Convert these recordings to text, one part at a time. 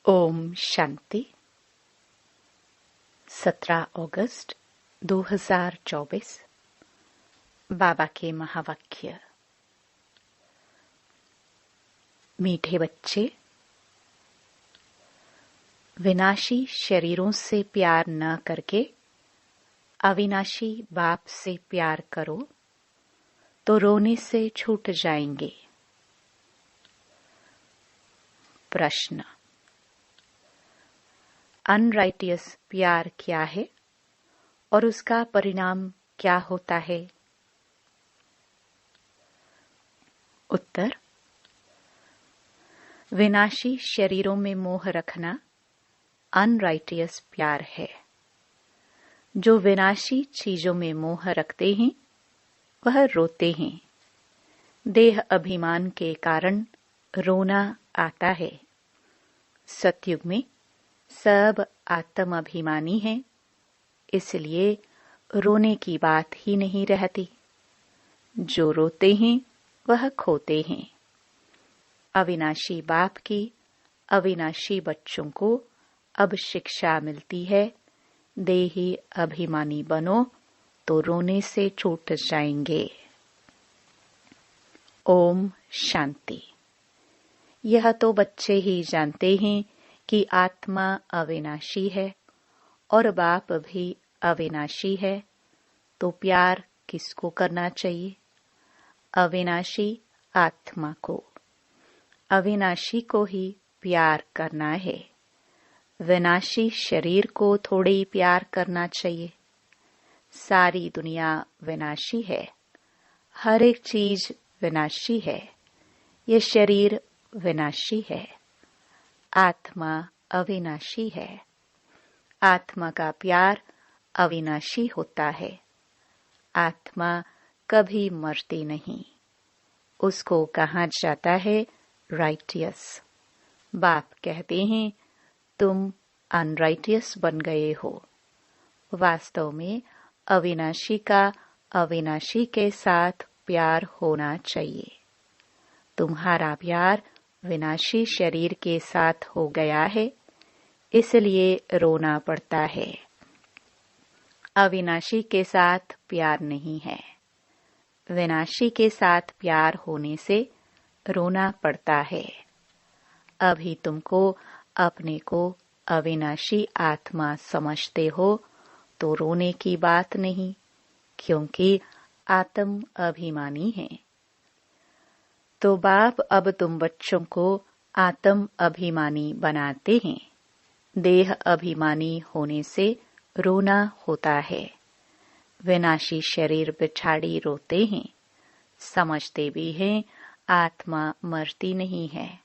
ओम शांति। 17 अगस्त 2024 बाबा के महावाक्य। मीठे बच्चे, विनाशी शरीरों से प्यार न करके अविनाशी बाप से प्यार करो तो रोने से छूट जाएंगे। प्रश्न: अनराइटियस प्यार क्या है और उसका परिणाम क्या होता है? उत्तर: विनाशी शरीरों में मोह रखना अनराइटियस प्यार है। जो विनाशी चीजों में मोह रखते हैं वह रोते हैं। देह अभिमान के कारण रोना आता है। सतयुग में सब आत्म अभिमानी हैं, इसलिए रोने की बात ही नहीं रहती। जो रोते हैं वह खोते हैं। अविनाशी बाप की अविनाशी बच्चों को अब शिक्षा मिलती है, देही अभिमानी बनो तो रोने से छूट जाएंगे। ओम शांति। यह तो बच्चे ही जानते हैं कि आत्मा अविनाशी है और बाप भी अविनाशी है, तो प्यार किसको करना चाहिए? अविनाशी आत्मा को। अविनाशी को ही प्यार करना है। विनाशी शरीर को थोड़े ही प्यार करना चाहिए। सारी दुनिया विनाशी है, हर एक चीज विनाशी है। ये शरीर विनाशी है, आत्मा अविनाशी है। आत्मा का प्यार अविनाशी होता है। आत्मा कभी मरती नहीं। उसको कहा जाता है राइटियस। बाप कहते हैं तुम अनराइटियस बन गए हो। वास्तव में अविनाशी का अविनाशी के साथ प्यार होना चाहिए। तुम्हारा प्यार विनाशी शरीर के साथ हो गया है, इसलिए रोना पड़ता है। अविनाशी के साथ प्यार नहीं है। विनाशी के साथ प्यार होने से रोना पड़ता है। अभी तुमको अपने को अविनाशी आत्मा समझते हो तो रोने की बात नहीं, क्योंकि आत्म अभिमानी है। तो बाप अब तुम बच्चों को आत्म अभिमानी बनाते हैं। देह अभिमानी होने से रोना होता है। विनाशी शरीर बिछाड़ी रोते हैं। समझते भी हैं आत्मा मरती नहीं है।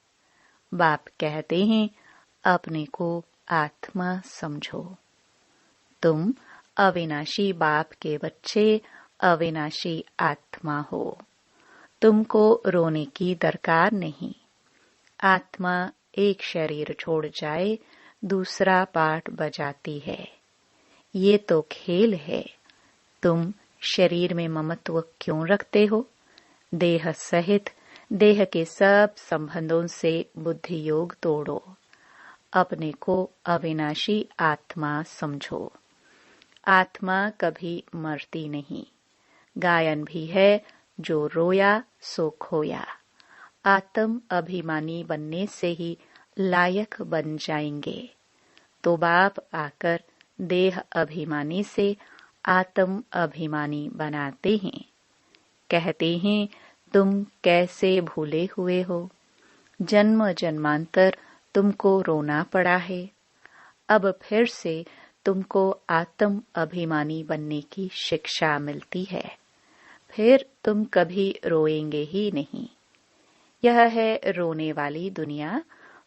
बाप कहते हैं अपने को आत्मा समझो। तुम अविनाशी बाप के बच्चे अविनाशी आत्मा हो। तुमको रोने की दरकार नहीं। आत्मा एक शरीर छोड़ जाए दूसरा पाठ बजाती है। ये तो खेल है। तुम शरीर में ममत्व क्यों रखते हो? देह सहित देह के सब संबंधों से बुद्धि योग तोड़ो। अपने को अविनाशी आत्मा समझो। आत्मा कभी मरती नहीं। गायन भी है, जो रोया सो खोया। आत्म अभिमानी बनने से ही लायक बन जाएंगे। तो बाप आकर देह अभिमानी से आत्म अभिमानी बनाते हैं। कहते हैं तुम कैसे भूले हुए हो। जन्म जन्मांतर तुमको रोना पड़ा है। अब फिर से तुमको आत्म अभिमानी बनने की शिक्षा मिलती है। फिर तुम कभी रोएंगे ही नहीं। यह है रोने वाली दुनिया,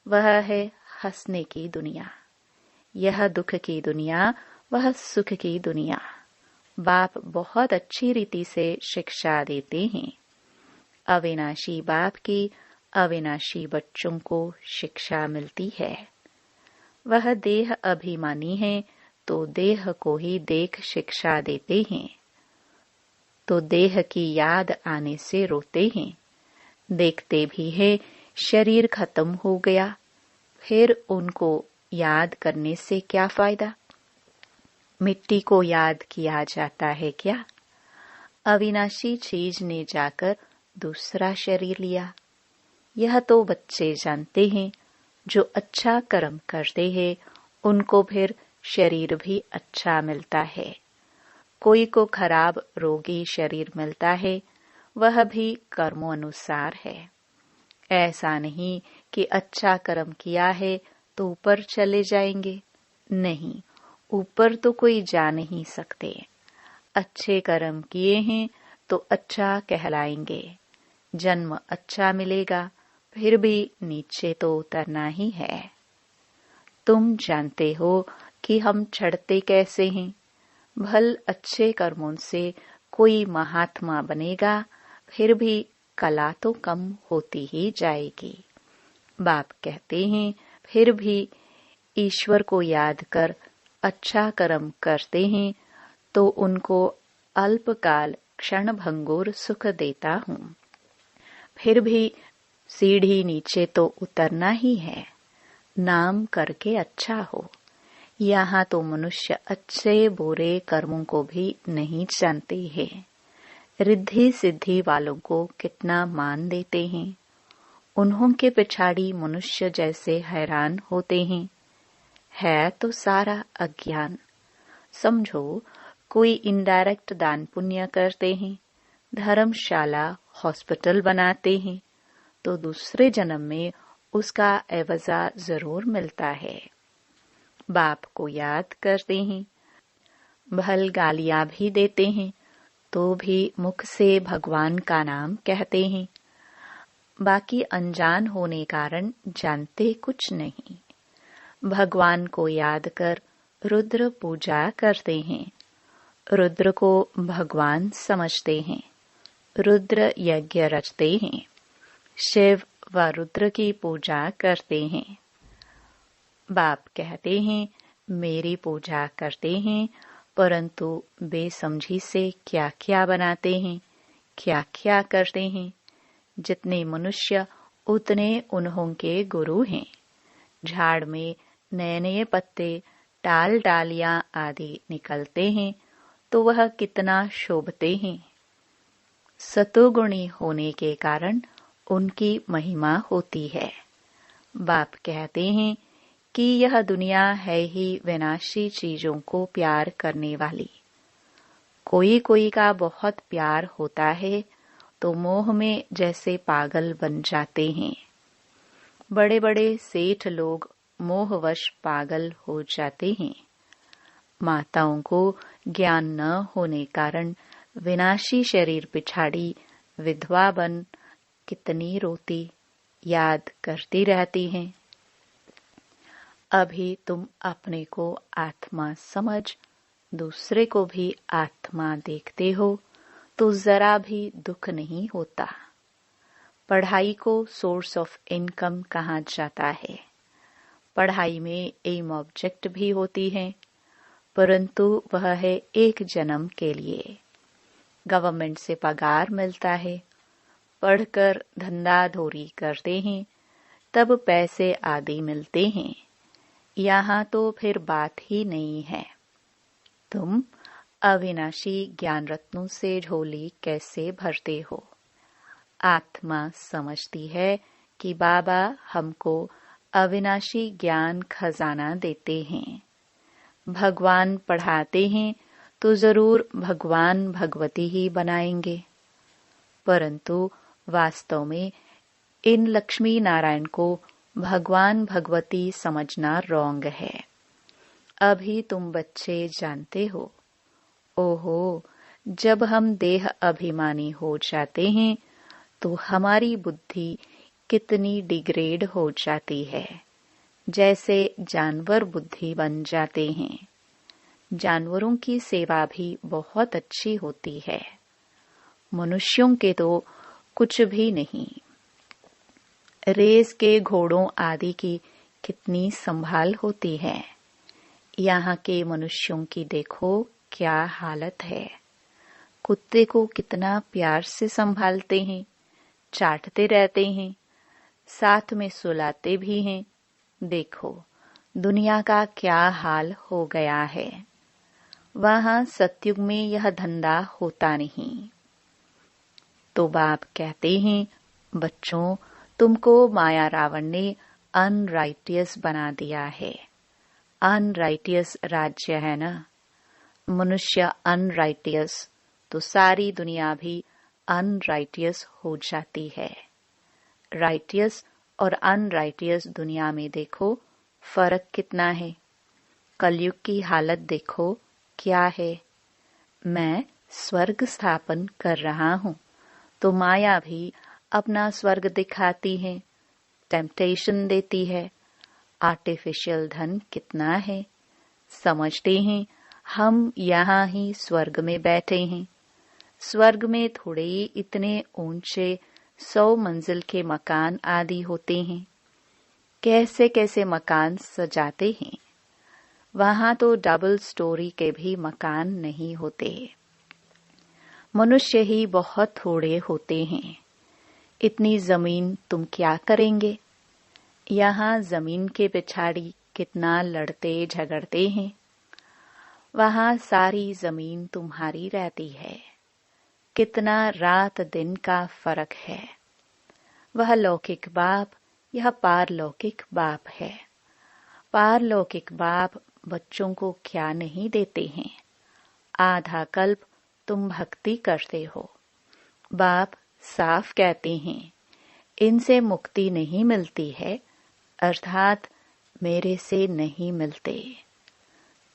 वह है हंसने की दुनिया। यह दुख की दुनिया, वह सुख की दुनिया। बाप बहुत अच्छी रीति से शिक्षा देते हैं। अविनाशी बाप की अविनाशी बच्चों को शिक्षा मिलती है। वह देह अभिमानी है तो देह को ही देख शिक्षा देते हैं। तो देह की याद आने से रोते हैं। देखते भी है शरीर खत्म हो गया, फिर उनको याद करने से क्या फायदा? मिट्टी को याद किया जाता है क्या? अविनाशी चीज ने जाकर दूसरा शरीर लिया। यह तो बच्चे जानते हैं। जो अच्छा कर्म करते हैं उनको फिर शरीर भी अच्छा मिलता है। कोई को खराब रोगी शरीर मिलता है, वह भी कर्मों अनुसार है। ऐसा नहीं कि अच्छा कर्म किया है तो ऊपर चले जाएंगे। नहीं, ऊपर तो कोई जा नहीं सकते। अच्छे कर्म किए हैं तो अच्छा कहलाएंगे। जन्म अच्छा मिलेगा, फिर भी नीचे तो उतरना ही है। तुम जानते हो कि हम चढ़ते कैसे हैं। भल अच्छे कर्मों से कोई महात्मा बनेगा, फिर भी कला तो कम होती ही जाएगी। बाप कहते हैं फिर भी ईश्वर को याद कर अच्छा कर्म करते हैं तो उनको अल्पकाल क्षण भंगुर सुख देता हूँ। फिर भी सीढ़ी नीचे तो उतरना ही है। नाम करके अच्छा हो। यहाँ तो मनुष्य अच्छे बुरे कर्मों को भी नहीं जानते हैं। रिद्धि सिद्धि वालों को कितना मान देते हैं। उन्हों के पिछाड़ी मनुष्य जैसे हैरान होते हैं। है तो सारा अज्ञान। समझो कोई इनडायरेक्ट दान पुण्य करते हैं, धर्मशाला हॉस्पिटल बनाते हैं, तो दूसरे जन्म में उसका एवजा जरूर मिलता है। बाप को याद करते हैं, भल गालियां भी देते हैं, तो भी मुख से भगवान का नाम कहते हैं। बाकी अनजान होने कारण जानते कुछ नहीं। भगवान को याद कर रुद्र पूजा करते हैं। रुद्र को भगवान समझते हैं। रुद्र यज्ञ रचते हैं। शिव व रुद्र की पूजा करते हैं। बाप कहते हैं मेरी पूजा करते हैं, परंतु बेसमझी से क्या क्या बनाते हैं, क्या क्या करते हैं। जितने मनुष्य उतने उन्हों के गुरु हैं। झाड़ में नए नए पत्ते टाल डालियां आदि निकलते हैं तो वह कितना शोभते हैं। सतोगुणी होने के कारण उनकी महिमा होती है। बाप कहते हैं कि यह दुनिया है ही विनाशी चीजों को प्यार करने वाली। कोई कोई का बहुत प्यार होता है तो मोह में जैसे पागल बन जाते हैं। बड़े बड़े सेठ लोग मोहवश पागल हो जाते हैं। माताओं को ज्ञान न होने कारण विनाशी शरीर पिछाड़ी विधवा बन कितनी रोती याद करती रहती हैं। अभी तुम अपने को आत्मा समझ दूसरे को भी आत्मा देखते हो तो जरा भी दुख नहीं होता। पढ़ाई को सोर्स ऑफ इनकम कहा जाता है। पढ़ाई में एम ऑब्जेक्ट भी होती है, परंतु वह है एक जन्म के लिए। गवर्नमेंट से पगार मिलता है, पढ़कर धंधा धोरी करते हैं, तब पैसे आदि मिलते हैं। यहाँ तो फिर बात ही नहीं है। तुम अविनाशी ज्ञान रत्नों से झोली कैसे भरते हो? आत्मा समझती है कि बाबा हमको अविनाशी ज्ञान खजाना देते हैं। भगवान पढ़ाते हैं तो जरूर भगवान भगवती ही बनाएंगे, परंतु वास्तव में इन लक्ष्मी नारायण को भगवान भगवती समझना रॉन्ग है। अभी तुम बच्चे जानते हो। ओहो, जब हम देह अभिमानी हो जाते हैं तो हमारी बुद्धि कितनी डिग्रेड हो जाती है, जैसे जानवर बुद्धि बन जाते हैं। जानवरों की सेवा भी बहुत अच्छी होती है, मनुष्यों के तो कुछ भी नहीं। रेस के घोड़ों आदि की कितनी संभाल होती है। यहाँ के मनुष्यों की देखो क्या हालत है। कुत्ते को कितना प्यार से संभालते हैं, चाटते रहते हैं, साथ में सुलाते भी हैं, देखो दुनिया का क्या हाल हो गया है। वहां सतयुग में यह धंधा होता नहीं। तो बाप कहते हैं, बच्चों तुमको माया रावण ने अनराइटियस बना दिया है। अनराइटियस राज्य है ना। मनुष्य अनराइटियस तो सारी दुनिया भी अनराइटियस हो जाती है। राइटियस और अनराइटियस दुनिया में देखो फर्क कितना है। कलयुग की हालत देखो क्या है। मैं स्वर्ग स्थापन कर रहा हूँ तो माया भी अपना स्वर्ग दिखाती है, टेम्पटेशन देती है। आर्टिफिशियल धन कितना है। समझते हैं हम यहाँ ही स्वर्ग में बैठे हैं। स्वर्ग में थोड़े इतने ऊंचे 100 मंजिल के मकान आदि होते हैं। कैसे कैसे मकान सजाते हैं। वहां तो डबल स्टोरी के भी मकान नहीं होते। मनुष्य ही बहुत थोड़े होते हैं। इतनी जमीन तुम क्या करेंगे। यहाँ जमीन के पिछाड़ी कितना लड़ते झगड़ते हैं। वहां सारी जमीन तुम्हारी रहती है। कितना रात दिन का फर्क है। वह लौकिक बाप, यह पारलौकिक बाप है। पारलौकिक बाप बच्चों को क्या नहीं देते हैं। आधा कल्प तुम भक्ति करते हो। बाप साफ कहते हैं, इनसे मुक्ति नहीं मिलती है, अर्थात मेरे से नहीं मिलते।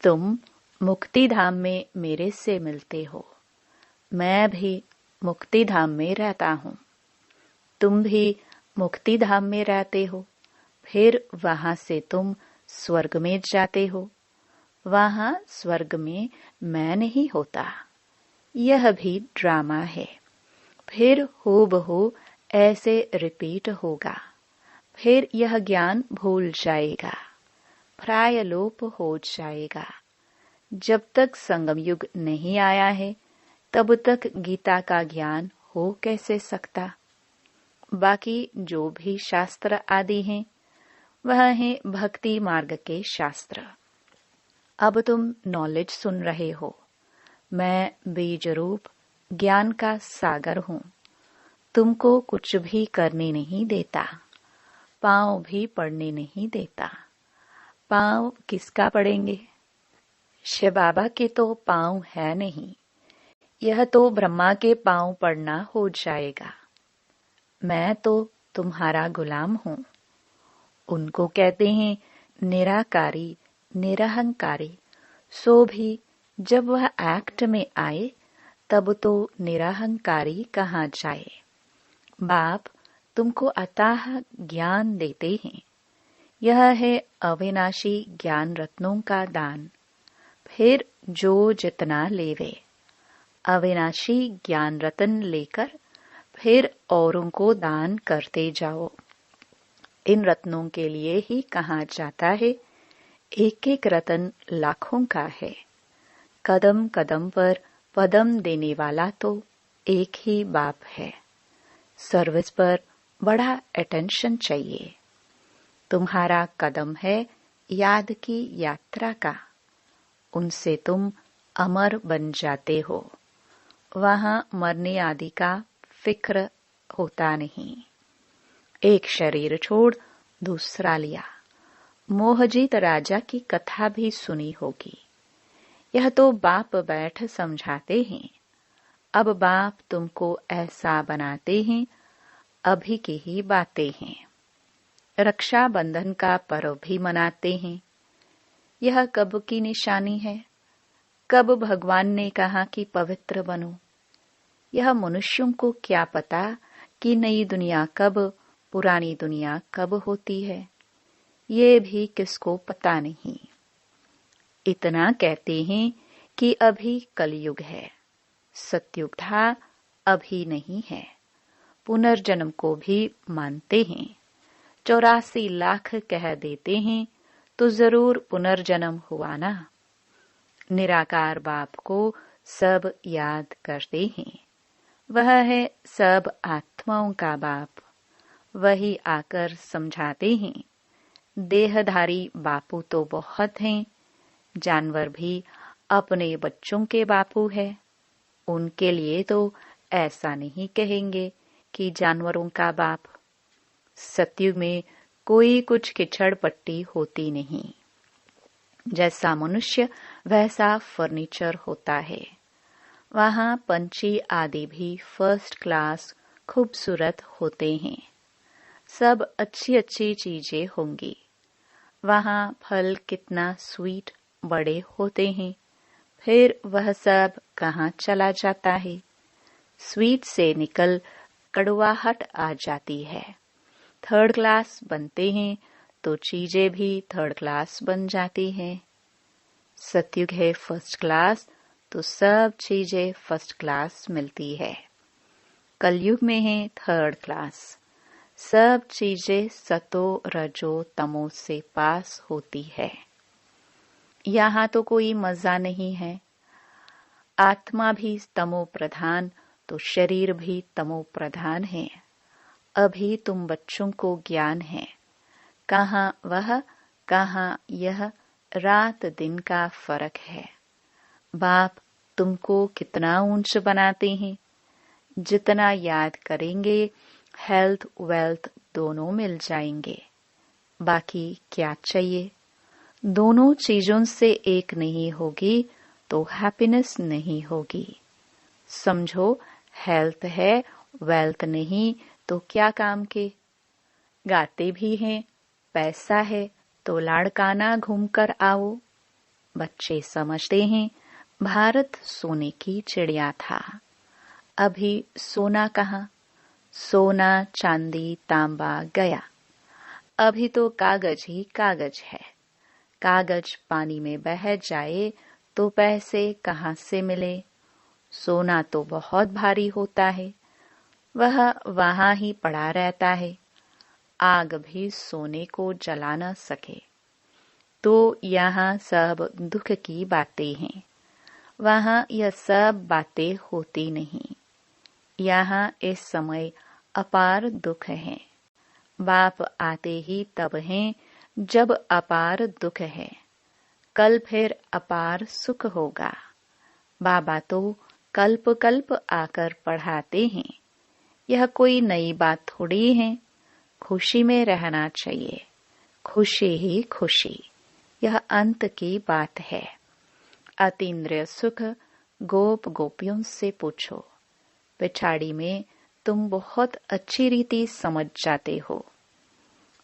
तुम मुक्ति धाम में मेरे से मिलते हो। मैं भी मुक्ति धाम में रहता हूँ। तुम भी मुक्ति धाम में रहते हो। फिर वहां से तुम स्वर्ग में जाते हो। वहां स्वर्ग में मैं नहीं होता। यह भी ड्रामा है। फिर हूबहू ऐसे रिपीट होगा। फिर यह ज्ञान भूल जाएगा, प्रायलोप हो जाएगा। जब तक संगम युग नहीं आया है तब तक गीता का ज्ञान हो कैसे सकता। बाकी जो भी शास्त्र आदि हैं वह है भक्ति मार्ग के शास्त्र। अब तुम नॉलेज सुन रहे हो। मैं बीज रूप ज्ञान का सागर हूँ। तुमको कुछ भी करने नहीं देता। पांव भी पड़ने नहीं देता। पांव किसका पड़ेंगे। शिव बाबा के तो पांव है नहीं। यह तो ब्रह्मा के पांव पड़ना हो जाएगा। मैं तो तुम्हारा गुलाम हूँ। उनको कहते हैं निराकारी, निरहंकारी। सो भी जब वह एक्ट में आए तब तो निरहंकारी कहाँ जाए। बाप तुमको अथाह ज्ञान देते हैं। यह है अविनाशी ज्ञान रत्नों का दान। फिर जो जितना लेवे। अविनाशी ज्ञान रत्न लेकर फिर औरों को दान करते जाओ। इन रत्नों के लिए ही कहा जाता है, एक एक रत्न लाखों का है। कदम कदम पर पदम देने वाला तो एक ही बाप है। सर्विस पर बड़ा अटेंशन चाहिए। तुम्हारा कदम है याद की यात्रा का। उनसे तुम अमर बन जाते हो। वहां मरने आदि का फिक्र होता नहीं। एक शरीर छोड़ दूसरा लिया। मोहजीत राजा की कथा भी सुनी होगी। यह तो बाप बैठ समझाते हैं। अब बाप तुमको ऐसा बनाते हैं। अभी की ही बातें हैं। रक्षाबंधन का पर्व भी मनाते हैं। यह कब की निशानी है। कब भगवान ने कहा कि पवित्र बनो। यह मनुष्यों को क्या पता कि नई दुनिया कब, पुरानी दुनिया कब होती है। ये भी किसको पता नहीं। इतना कहते हैं कि अभी कलयुग है। सतयुग था, अभी नहीं है। पुनर्जन्म को भी मानते हैं। 84 लाख कह देते हैं तो जरूर पुनर्जन्म हुआ ना। निराकार बाप को सब याद करते हैं। वह है सब आत्माओं का बाप। वही आकर समझाते हैं, देहधारी बापू तो बहुत हैं, जानवर भी अपने बच्चों के बापू है। उनके लिए तो ऐसा नहीं कहेंगे कि जानवरों का बाप। सतयुग में कोई कुछ किचड़ पट्टी होती नहीं। जैसा मनुष्य वैसा फर्नीचर होता है। वहाँ पंछी आदि भी फर्स्ट क्लास खूबसूरत होते हैं। सब अच्छी अच्छी चीजें होंगी। वहाँ फल कितना स्वीट बड़े होते हैं। फिर वह सब कहाँ चला जाता है? स्वीट से निकल कड़वाहट आ जाती है। थर्ड क्लास बनते हैं तो चीजें भी थर्ड क्लास बन जाती हैं। सतयुग है फर्स्ट क्लास तो सब चीजें फर्स्ट क्लास मिलती है। कलयुग में है थर्ड क्लास, सब चीजें सतो रजो तमो से पास होती है। यहाँ तो कोई मजा नहीं है। आत्मा भी तमो प्रधान तो शरीर भी तमो प्रधान है। अभी तुम बच्चों को ज्ञान है। कहाँ वह, कहाँ यह, रात दिन का फर्क है। बाप तुमको कितना ऊंच बनाते हैं। जितना याद करेंगे हेल्थ वेल्थ दोनों मिल जाएंगे। बाकी क्या चाहिए? दोनों चीजों से एक नहीं होगी तो हैप्पीनेस नहीं होगी। समझो, हेल्थ है वेल्थ नहीं तो क्या काम के। गाते भी हैं, पैसा है तो लाड़काना घूमकर आओ। बच्चे समझते हैं भारत सोने की चिड़िया था। अभी सोना कहाँ? सोना चांदी तांबा गया। अभी तो कागज ही कागज है। कागज पानी में बह जाए तो पैसे कहाँ से मिले? सोना तो बहुत भारी होता है, वह वहां ही पड़ा रहता है। आग भी सोने को जला न सके। तो यहाँ सब दुख की बातें हैं, वहाँ यह सब बातें होती नहीं। यहाँ इस समय अपार दुख है। बाप आते ही तब हैं जब अपार दुख है। कल फिर अपार सुख होगा। बाबा तो कल्प कल्प आकर पढ़ाते हैं। यह कोई नई बात थोड़ी है। खुशी में रहना चाहिए, खुशी ही खुशी, यह अंत की बात है। अतीन्द्रिय सुख गोप गोपियों से पूछो। पिछाड़ी में तुम बहुत अच्छी रीति समझ जाते हो।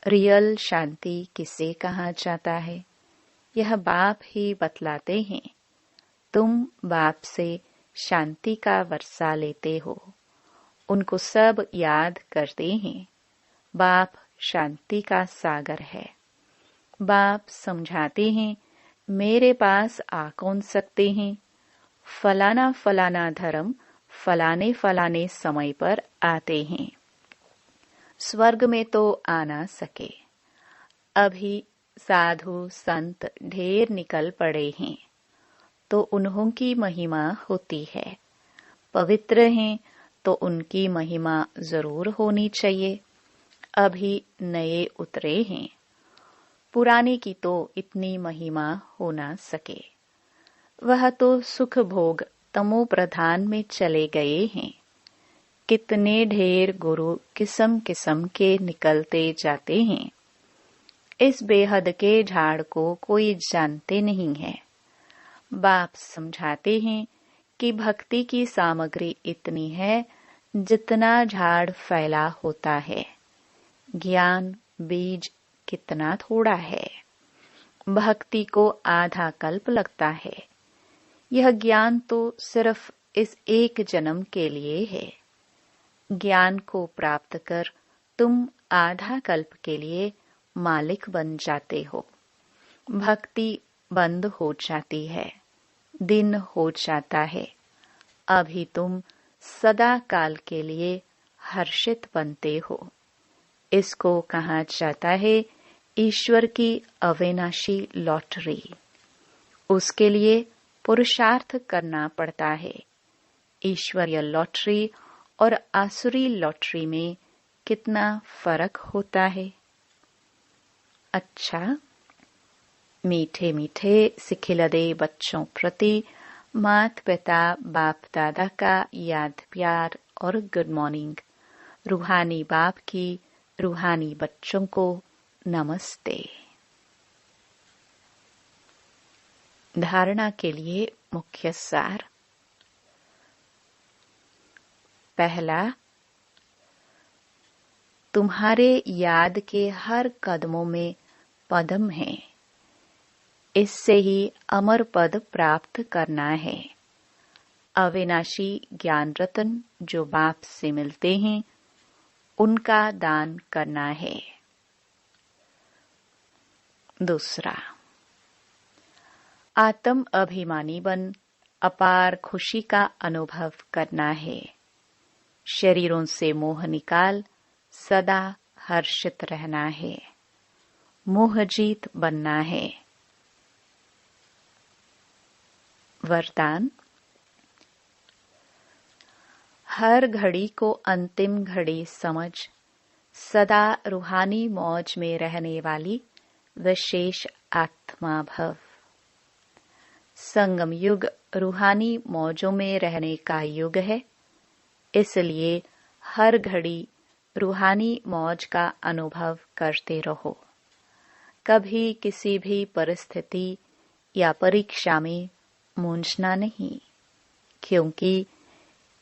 रियल शांति किसे कहा जाता है, यह बाप ही बतलाते हैं। तुम बाप से शांति का वर्षा लेते हो, उनको सब याद करते हैं। बाप शांति का सागर है। बाप समझाते हैं, मेरे पास आ कौन सकते हैं। फलाना फलाना धर्म फलाने फलाने समय पर आते हैं। स्वर्ग में तो आ ना सके। अभी साधु संत ढेर निकल पड़े हैं तो उन्हों की महिमा होती है। पवित्र हैं तो उनकी महिमा जरूर होनी चाहिए। अभी नए उतरे हैं, पुराने की तो इतनी महिमा हो ना सके। वह तो सुख भोग तमो प्रधान में चले गए हैं। कितने ढेर गुरु किस्म किस्म के निकलते जाते हैं। इस बेहद के झाड़ को कोई जानते नहीं है। बाप समझाते हैं कि भक्ति की सामग्री इतनी है जितना झाड़ फैला होता है। ज्ञान बीज कितना थोड़ा है। भक्ति को आधा कल्प लगता है। यह ज्ञान तो सिर्फ इस एक जन्म के लिए है। ज्ञान को प्राप्त कर तुम आधा कल्प के लिए मालिक बन जाते हो। भक्ति बंद हो जाती है, दिन हो जाता है। अभी तुम सदा काल के लिए हर्षित बनते हो। इसको कहा जाता है ईश्वर की अविनाशी लॉटरी। उसके लिए पुरुषार्थ करना पड़ता है। ईश्वरीय लॉटरी और आसुरी लॉटरी में कितना फर्क होता है। अच्छा, मीठे मीठे सिखिलदे बच्चों प्रति माता पिता बाप दादा का याद प्यार और गुड मॉर्निंग। रूहानी बाप की रूहानी बच्चों को नमस्ते। धारणा के लिए मुख्य सार। पहला, तुम्हारे याद के हर कदमों में पदम है, इससे ही अमर पद प्राप्त करना है। अविनाशी ज्ञान रतन जो बाप से मिलते हैं उनका दान करना है। दूसरा, आत्म अभिमानी बन अपार खुशी का अनुभव करना है। शरीरों से मोह निकाल सदा हर्षित रहना है। मोह जीत बनना है। वरदान, हर घड़ी को अंतिम घड़ी समझ सदा रूहानी मौज में रहने वाली विशेष आत्मा भव। संगम युग रूहानी मौजों में रहने का युग है, इसलिए हर घड़ी रूहानी मौज का अनुभव करते रहो। कभी किसी भी परिस्थिति या परीक्षा में मूंझना नहीं, क्योंकि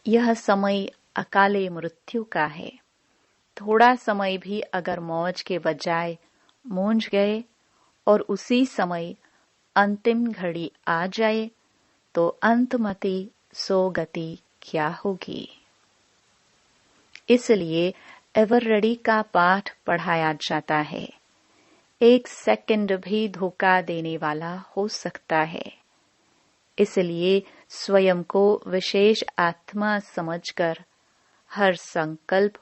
यह समय अकाले मृत्यु का है। थोड़ा समय भी अगर मौज के बजाय मूंझ गए और उसी समय अंतिम घड़ी आ जाए तो अंतमति सो गति क्या होगी। इसलिए एवर रेडी का पाठ पढ़ाया जाता है। 1 सेकंड भी धोखा देने वाला हो सकता है, इसलिए स्वयं को विशेष आत्मा समझकर हर संकल्प,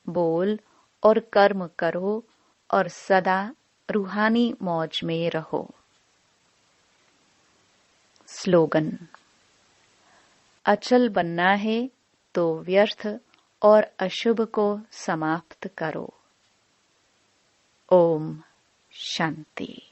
बोल और कर्म करो और सदा रूहानी मौज में रहो। स्लोगन, अचल बनना है तो व्यर्थ और अशुभ को समाप्त करो। ओम शांति।